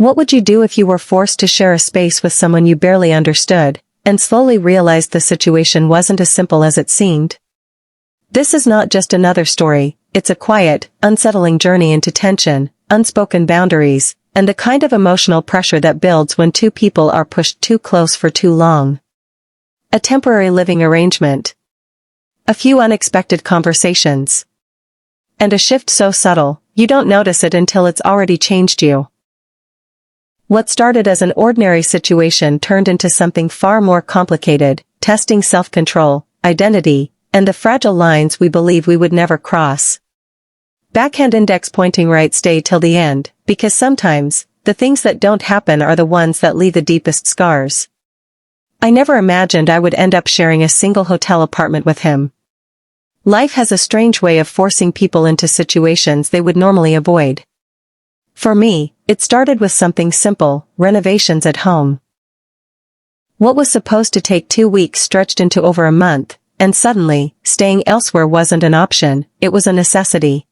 What would you do if you were forced to share a space with someone you barely understood, and slowly realized the situation wasn't as simple as it seemed? This is not just another story, it's a quiet, unsettling journey into tension, unspoken boundaries, and the kind of emotional pressure that builds when two people are pushed too close for too long. A temporary living arrangement. A few unexpected conversations. And a shift so subtle, you don't notice it until it's already changed you. What started as an ordinary situation turned into something far more complicated, testing self-control, identity, and the fragile lines we believe we would never cross. Backhand index pointing right, stay till the end, because sometimes, the things that don't happen are the ones that leave the deepest scars. I never imagined I would end up sharing a single hotel apartment with him. Life has a strange way of forcing people into situations they would normally avoid. For me, it started with something simple, renovations at home. What was supposed to take 2 weeks stretched into over a month, and suddenly, staying elsewhere wasn't an option, it was a necessity.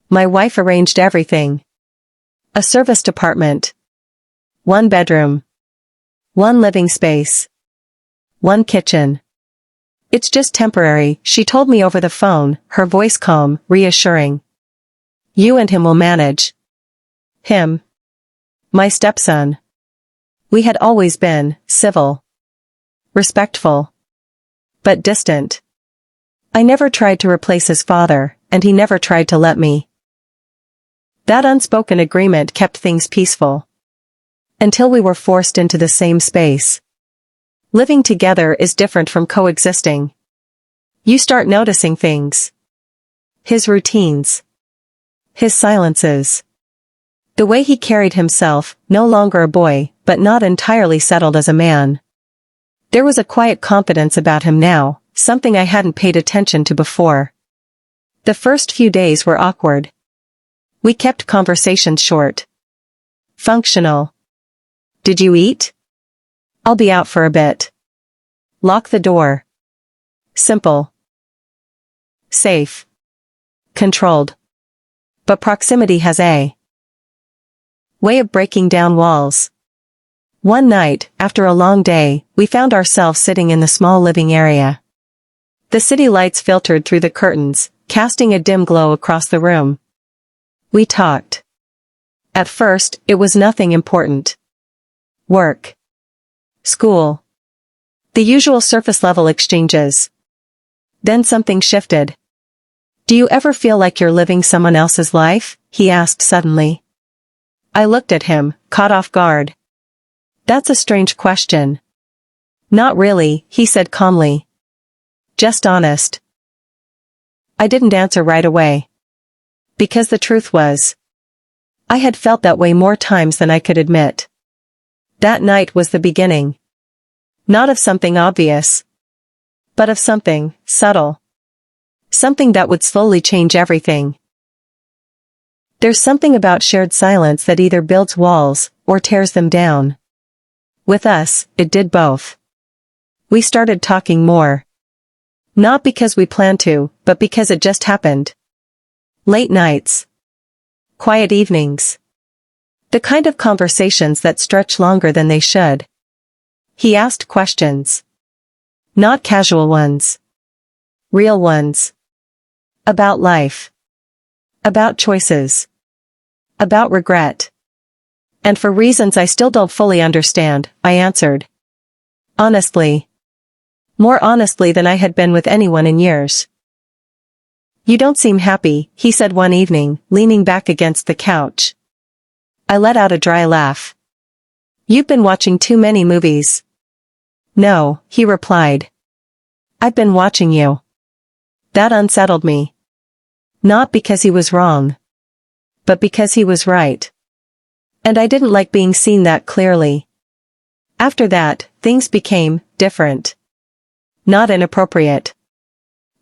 My wife arranged everything. A serviced apartment. 1 bedroom. 1 living space. 1 kitchen. It's just temporary, she told me over the phone, her voice calm, reassuring. You and him will manage. Him. My stepson. We had always been civil. Respectful. But distant. I never tried to replace his father, and he never tried to let me. That unspoken agreement kept things peaceful. Until we were forced into the same space. Living together is different from coexisting. You start noticing things. His routines. His silences. The way he carried himself, no longer a boy, but not entirely settled as a man. There was a quiet confidence about him now, something I hadn't paid attention to before. The first few days were awkward. We kept conversations short. Functional. Did you eat? I'll be out for a bit. Lock the door. Simple. Safe. Controlled. But proximity has a way of breaking down walls. One night, after a long day, we found ourselves sitting in the small living area. The city lights filtered through the curtains, casting a dim glow across the room. We talked. At first, it was nothing important. Work. School. The usual surface-level exchanges. Then something shifted. Do you ever feel like you're living someone else's life? He asked suddenly. I looked at him, caught off guard. That's a strange question. Not really, he said calmly. Just honest. I didn't answer right away. Because the truth was, I had felt that way more times than I could admit. That night was the beginning. Not of something obvious, but of something subtle. Something that would slowly change everything. There's something about shared silence that either builds walls or tears them down. With us, it did both. We started talking more. Not because we planned to, but because it just happened. Late nights. Quiet evenings. The kind of conversations that stretch longer than they should. He asked questions. Not casual ones. Real ones. About life. About choices. About regret. And for reasons I still don't fully understand, I answered. Honestly. More honestly than I had been with anyone in years. You don't seem happy, he said one evening, leaning back against the couch. I let out a dry laugh. You've been watching too many movies. No, he replied. I've been watching you. That unsettled me. Not because he was wrong. But because he was right. And I didn't like being seen that clearly. After that, things became different. Not inappropriate.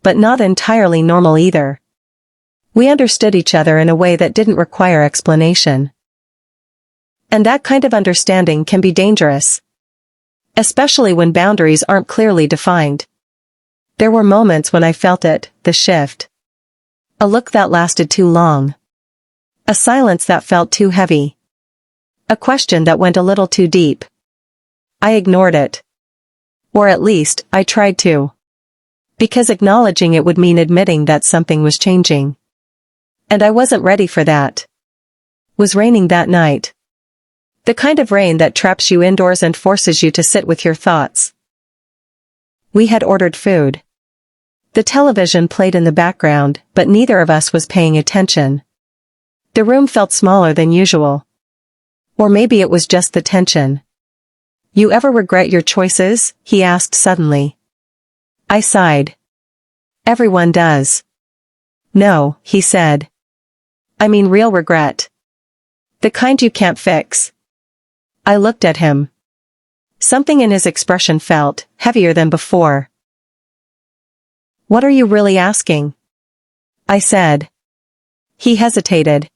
But not entirely normal either. We understood each other in a way that didn't require explanation. And that kind of understanding can be dangerous. Especially when boundaries aren't clearly defined. There were moments when I felt it, the shift. A look that lasted too long. A silence that felt too heavy. A question that went a little too deep. I ignored it. Or at least, I tried to. Because acknowledging it would mean admitting that something was changing. And I wasn't ready for that. Was raining that night. The kind of rain that traps you indoors and forces you to sit with your thoughts. We had ordered food. The television played in the background, but neither of us was paying attention. The room felt smaller than usual. Or maybe it was just the tension. You ever regret your choices? He asked suddenly. I sighed. Everyone does. No, he said. I mean real regret. The kind you can't fix. I looked at him. Something in his expression felt heavier than before. What are you really asking? I said. He hesitated.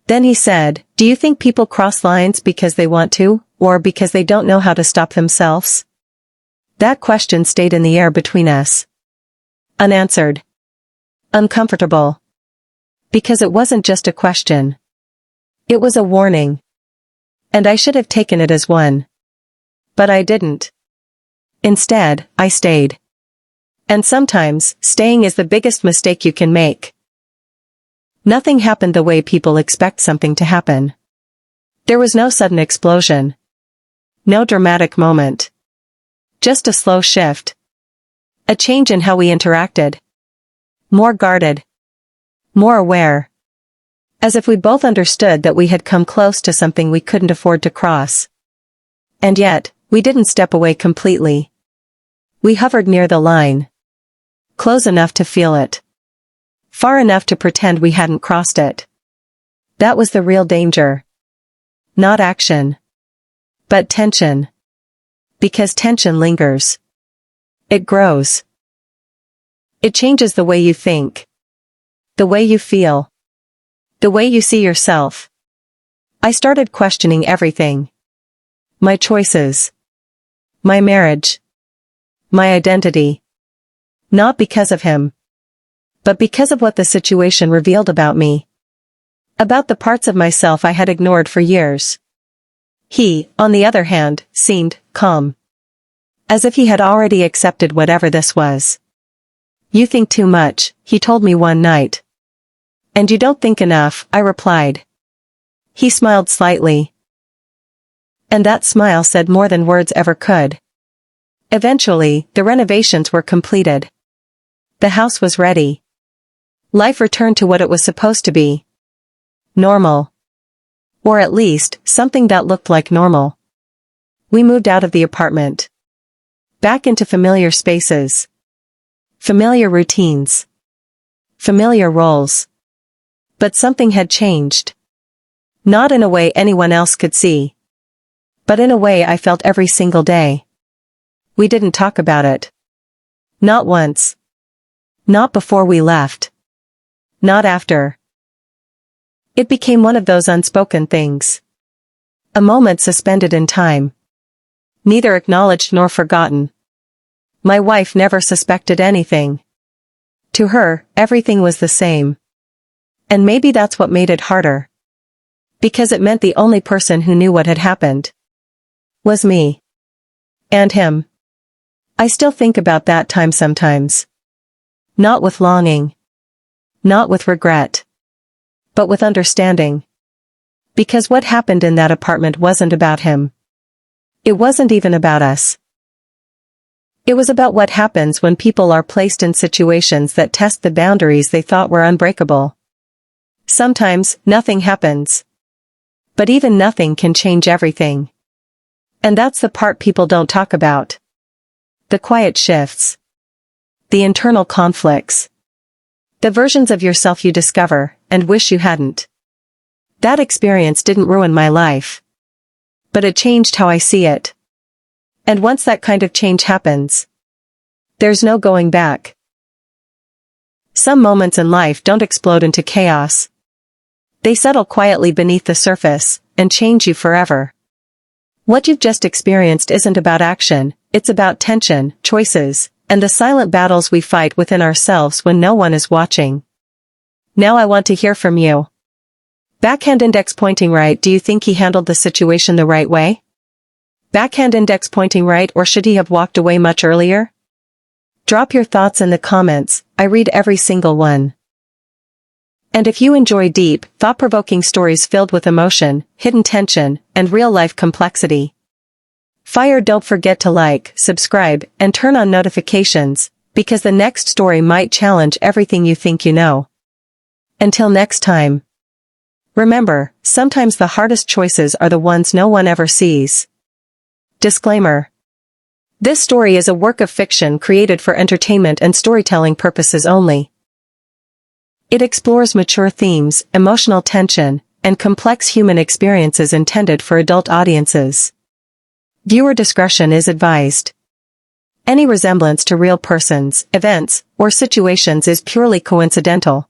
Then he said, do you think people cross lines because they want to, or because they don't know how to stop themselves? That question stayed in the air between us. Unanswered. Uncomfortable. Because it wasn't just a question. It was a warning. And I should have taken it as one. But I didn't. Instead, I stayed. And sometimes, staying is the biggest mistake you can make. Nothing happened the way people expect something to happen. There was no sudden explosion. No dramatic moment. Just a slow shift. A change in how we interacted. More guarded. More aware. As if we both understood that we had come close to something we couldn't afford to cross. And yet, we didn't step away completely. We hovered near the line. Close enough to feel it. Far enough to pretend we hadn't crossed it. That was the real danger. Not action. But tension. Because tension lingers. It grows. It changes the way you think. The way you feel. The way you see yourself. I started questioning everything. My choices. My marriage. My identity. Not because of him. But because of what the situation revealed about me. About the parts of myself I had ignored for years. He, on the other hand, seemed calm. As if he had already accepted whatever this was. You think too much, he told me one night. And you don't think enough, I replied. He smiled slightly. And that smile said more than words ever could. Eventually, the renovations were completed. The house was ready. Life returned to what it was supposed to be. Normal. Or at least, something that looked like normal. We moved out of the apartment. Back into familiar spaces. Familiar routines. Familiar roles. But something had changed. Not in a way anyone else could see. But in a way I felt every single day. We didn't talk about it. Not once. Not before we left. Not after. It became one of those unspoken things. A moment suspended in time. Neither acknowledged nor forgotten. My wife never suspected anything. To her, everything was the same. And maybe that's what made it harder. Because it meant the only person who knew what had happened was me. And him. I still think about that time sometimes. Not with longing. Not with regret. But with understanding. Because what happened in that apartment wasn't about him. It wasn't even about us. It was about what happens when people are placed in situations that test the boundaries they thought were unbreakable. Sometimes, nothing happens. But even nothing can change everything. And that's the part people don't talk about. The quiet shifts. The internal conflicts. The versions of yourself you discover, and wish you hadn't. That experience didn't ruin my life. But it changed how I see it. And once that kind of change happens, there's no going back. Some moments in life don't explode into chaos. They settle quietly beneath the surface, and change you forever. What you've just experienced isn't about action, it's about tension, choices, and the silent battles we fight within ourselves when no one is watching. Now I want to hear from you. Backhand index pointing right. Do you think he handled the situation the right way? Backhand index pointing right, or should he have walked away much earlier? Drop your thoughts in the comments, I read every single one. And if you enjoy deep, thought-provoking stories filled with emotion, hidden tension, and real-life complexity, don't forget to like, subscribe, and turn on notifications, because the next story might challenge everything you think you know. Until next time. Remember, sometimes the hardest choices are the ones no one ever sees. Disclaimer. This story is a work of fiction created for entertainment and storytelling purposes only. It explores mature themes, emotional tension, and complex human experiences intended for adult audiences. Viewer discretion is advised. Any resemblance to real persons, events, or situations is purely coincidental.